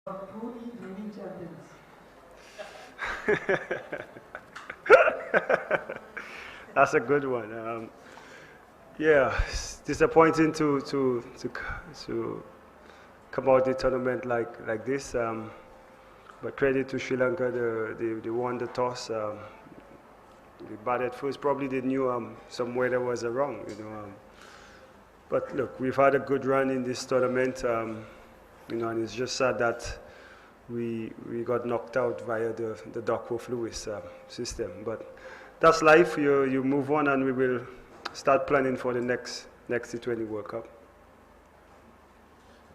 Truly reigning champions. That's a good one. Yeah, it's disappointing to come out the tournament like this. But credit to Sri Lanka, they won the toss. They batted first. Probably they knew some weather was wrong, you know. But look, we've had a good run in this tournament, you know, and it's just sad that we got knocked out via the Duckworth-Lewis system. But that's life. You move on, and we will start planning for the next T20 World Cup.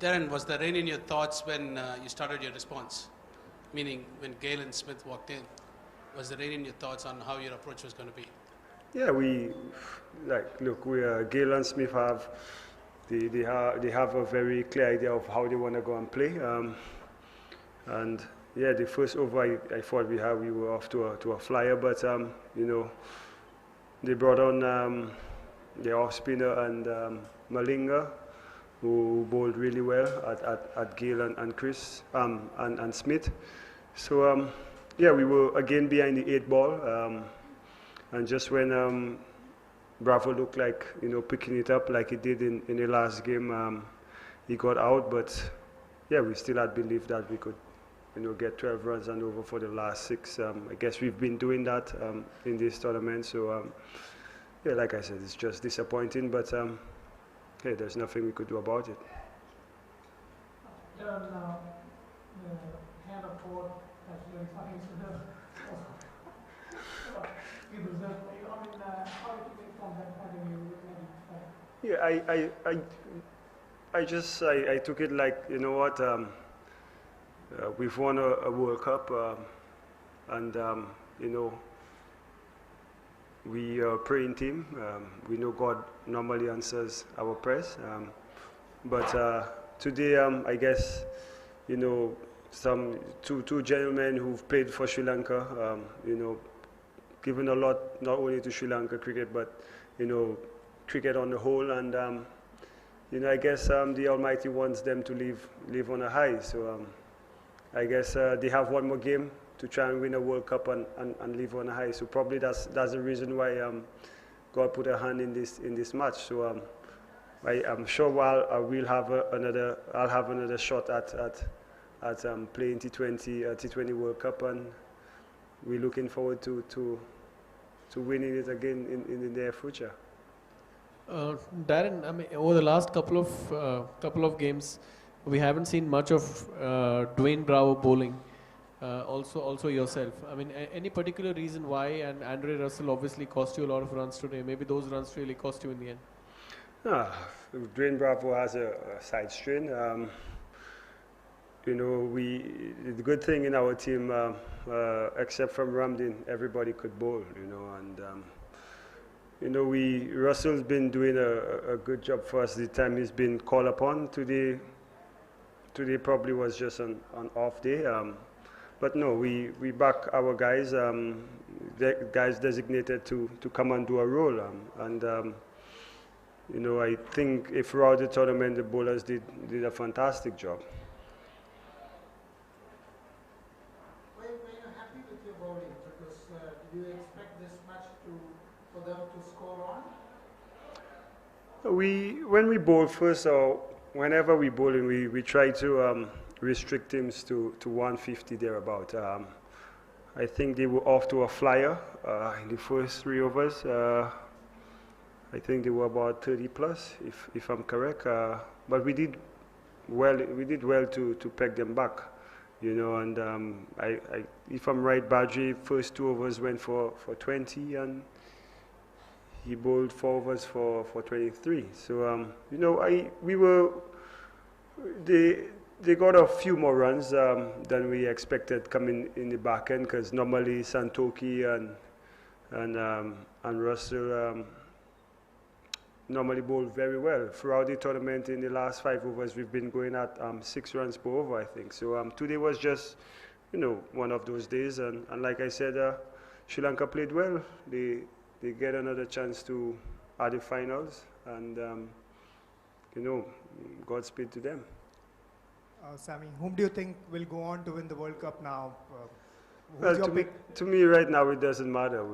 Darren, was there rain in your thoughts when you started your response? Meaning when Gale and Smith walked in, was there rain in your thoughts on how your approach was going to be? Yeah, look, Gale and Smith they have a very clear idea of how they want to go and play. And yeah, the first over I thought we were off to a flyer, but you know, they brought on the off spinner and Malinga, who bowled really well at Gale and Chris and Smith. So yeah, we were again behind the 8 ball, and just when Bravo looked like, you know, picking it up like he did in the last game, he got out. But yeah, we still had belief that we could, you know, get 12 runs and over for the last 6. I guess we've been doing that in this tournament. So yeah, like I said, it's just disappointing, but hey, there's nothing we could do about it. Darren, the hand of God has been something to do. You deserve. I mean, how do you think from that point of view? Yeah, I took it like, you know what, we've won a World Cup, and you know, we are a praying team. We know God normally answers our prayers, but today, I guess, you know, two gentlemen who've played for Sri Lanka, you know, given a lot not only to Sri Lanka cricket, but you know, cricket on the whole, and you know, I guess the Almighty wants them to live on a high. So I guess they have one more game to try and win a World Cup and live on a high. So probably that's the reason why God put a hand in this match. So I'm sure while I'll have another shot at playing T20 World Cup, and we're looking forward to winning it again in the near future. Darren, I mean, over the last couple of games, we haven't seen much of Dwayne Bravo bowling. Also yourself. I mean, any particular reason why? And Andre Russell obviously cost you a lot of runs today. Maybe those runs really cost you in the end. Dwayne Bravo has a side strain. You know, the good thing in our team, except from Ramdin, everybody could bowl. You know, and you know, Russell's been doing a good job for us the time he's been called upon. Today probably was just an off day. But no, we back our guys, guys designated to come and do a role. And you know, I think if throughout the tournament the bowlers did a fantastic job. Were you happy with your bowling? Because do you expect this match for them to score on? When we bowl first, or whenever we bowling, we try to restrict teams to 150 thereabout. I think they were off to a flyer in the first 3 overs. I think they were about 30 plus, if I'm correct. But we did well. We did well to peg them back, you know. And if I'm right, Badri first 2 overs went for 20, and he bowled 4 overs for 23. So you know, they got a few more runs than we expected coming in the back end, because normally Santoki and Russell normally bowl very well. Throughout the tournament, in the last 5 overs, we've been going at 6 runs per over, I think. So today was just, you know, one of those days. And like I said, Sri Lanka played well. They get another chance to at the finals, and you know, Godspeed to them. Sammy, whom do you think will go on to win the World Cup now? Who's Well, your pick? to me right now it doesn't matter.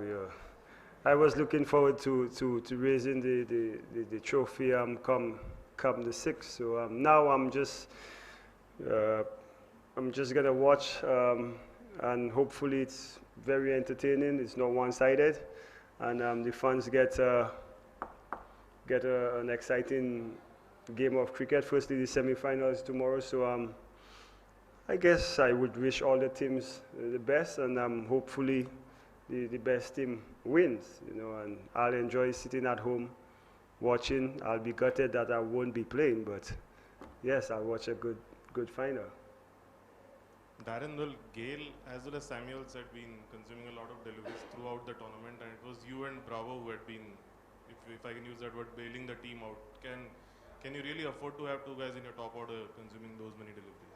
I was looking forward to raising the trophy come the 6th. So now uh, I'm just gonna watch and hopefully it's very entertaining. It's not one-sided, and the fans get an exciting game of cricket. Firstly, the semi-finals tomorrow. So I guess I would wish all the teams the best, and hopefully the best team wins. And I'll enjoy sitting at home watching. I'll be gutted that I won't be playing, but yes, I'll watch a good final. Darren, well, Gale as well as Samuels had been consuming a lot of deliveries throughout the tournament, and it was you and Bravo who had been, if I can use that word, bailing the team out. Can you really afford to have two guys in your top order consuming those many deliveries?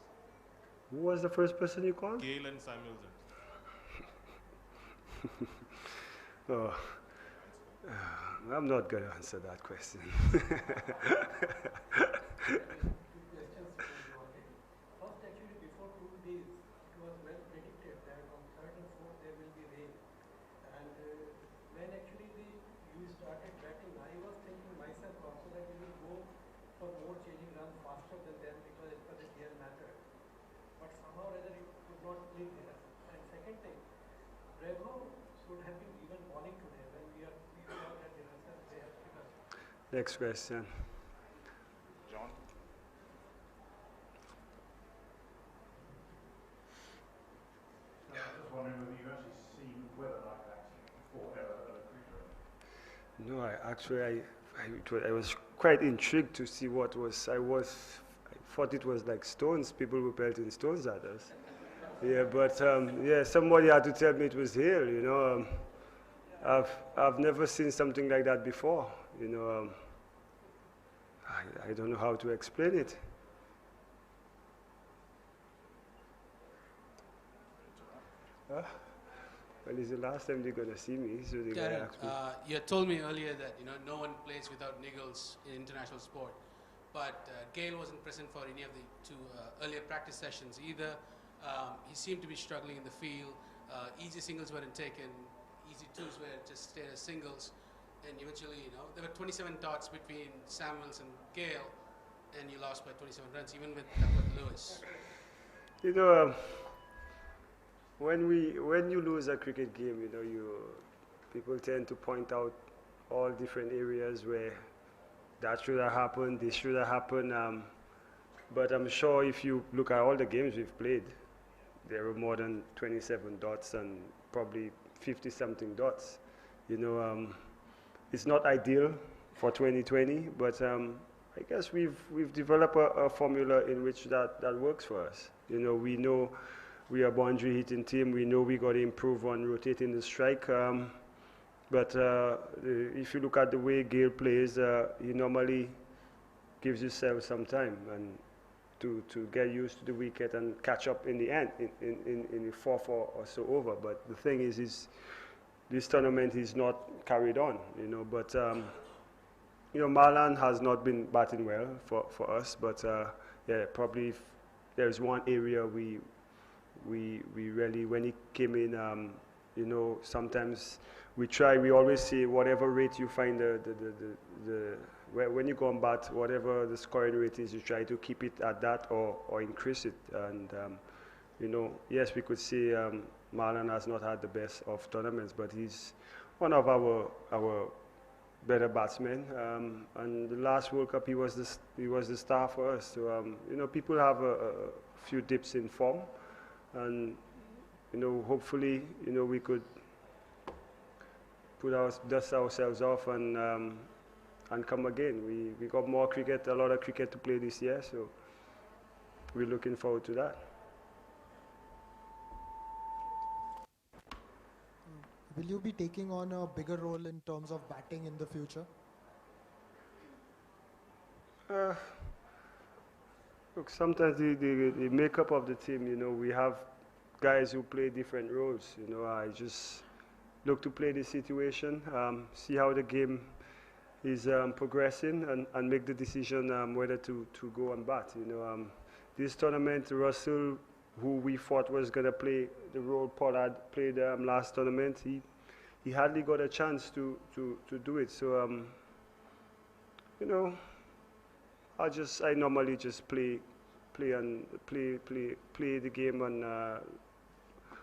Who was the first person you called? Gale and Samuels. Oh, I'm not going to answer that question. First, actually, before 2 days, it was well predicted that on 3rd and 4th there will be rain. And when actually you started batting, I was thinking myself also that you will go for more chasing runs faster than them because as per the DL method. But somehow or other it could not click there. And second thing, Bravo should have been even bowling today when we saw that they have given. Next question. John? I was just wondering whether you actually seen weather like that before at a cricket. No, I was quite intrigued to see what was. I thought it was like stones. People were pelting stones at us. Yeah, but yeah, somebody had to tell me it was hail. I've never seen something like that before. I don't know how to explain it. Well, it's the last time they're gonna see me, so they're gonna Darren, ask me. you had told me earlier that no one plays without niggles in international sport, but Gale wasn't present for any of the two earlier practice sessions either. He seemed to be struggling in the field. Easy singles weren't taken. Easy twos were just stayed as singles, and eventually, there were 27 dots between Samuels and Gale, and you lost by 27 runs, even with Lewis. When you lose a cricket game, people tend to point out all different areas where that should have happened, this should have happened. But I'm sure if you look at all the games we've played, there were more than 27 dots and probably 50-something dots. It's not ideal for 2020, but I guess we've developed a formula in which that works for us. We know we are a boundary hitting team. We know we got to improve on rotating the strike. But if you look at the way Gale plays, he normally gives himself some time and to get used to the wicket and catch up in the end, in the 4-4 or so over. But the thing is this tournament is not carried on, But Marlon has not been batting well for us. But yeah, probably if there's one area we really, when he came in, sometimes we always say whatever rate you find when you go on bat, whatever the scoring rate is, you try to keep it at that or increase it. And, yes, we could say Marlon has not had the best of tournaments, but he's one of our better batsmen. And the last World Cup, he was the star for us. So, people have a few dips in form. And hopefully, we could dust ourselves off and come again. We got a lot of cricket to play this year, so we're looking forward to that. Will you be taking on a bigger role in terms of batting in the future? Look, sometimes the makeup of the team, we have guys who play different roles. I just look to play the situation, see how the game is progressing, and make the decision whether to go and bat. this tournament, Russell, who we thought was going to play the role Pollard played last tournament, he hardly got a chance to do it. So, you know, I normally just play the game and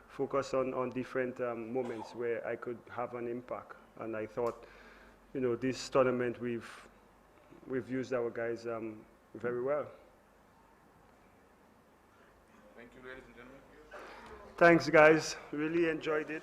focus on different moments where I could have an impact. And I thought, you know, this tournament we've used our guys very well. Thank you, ladies and gentlemen. Thanks, guys. Really enjoyed it.